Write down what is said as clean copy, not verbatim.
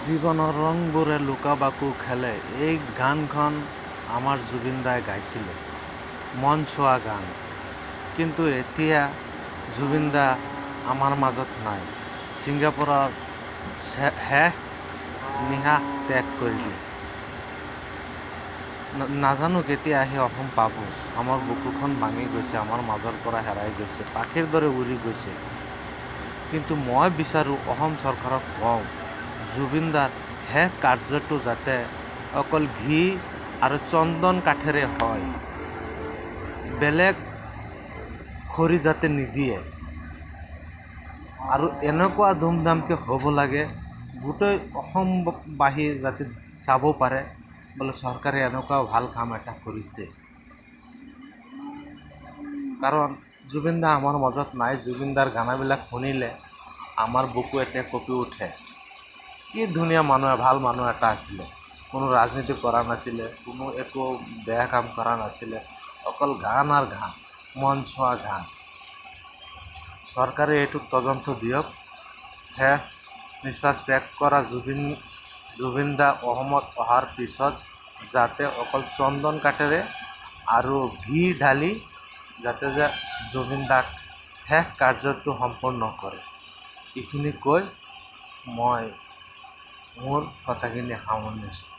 জীৱনৰ ৰংবোৰে লুকা-বাকু খেলে এই গানখন আমাৰ জুবিন দাই গাইছিলে, মন চোৱা গান। কিন্তু এতিয়া জুবিন দা আমাৰ মাজত নাই। ছিংগাপুৰৰ শেষ নিশাহ ত্যাগ কৰিলে। নাজানো কেতিয়া আহি অসম পাব। আমাৰ বুকুখন ভাঙি গৈছে, আমাৰ মাজৰ পৰা হেৰাই গৈছে, পাখিৰ দৰে উৰি গৈছে। কিন্তু মই বিচাৰোঁ অসম চৰকাৰক কওঁ, জুবিন দাৰ শেষ কাৰ্যটো যাতে অকল ঘি আৰু চন্দন কাঠেৰে হয়, বেলেগ খৰি যাতে নিদিয়ে। আৰু এনেকুৱা ধুমধামকৈ হ'ব লাগে, গোটেই অসমবাসী যাতে চাব পাৰে বোলে চৰকাৰে এনেকুৱা ভাল কাম এটা কৰিছে। কাৰণ জুবিন দা আমাৰ মাজত নাই। জুবিন দাৰ গানাবিলাক শুনিলে আমাৰ বুকু এতিয়া কঁপি উঠে। কি ধুনীয়া মানুহ, ভাল মানুহ এটা আছিলে। কোনো ৰাজনীতি কৰা নাছিলে, কোনো একো বেয়া কাম কৰা নাছিলে, অকল গান আৰু গান, মন চোৱা গান। চৰকাৰে এইটোক তদন্ত দিয়ক। শেষ নিশ্বাস ত্যাগ কৰা জুবিন দা অসমত অহাৰ পিছত যাতে অকল চন্দন কাঠেৰে আৰু ঘি ঢালি যাতে জুবিন দাক শেষ কাৰ্যটো সম্পূৰ্ণ কৰে। এইখিনি কৈ মই মোৰ কথাখিনি সামৰণি মাৰিছোঁ।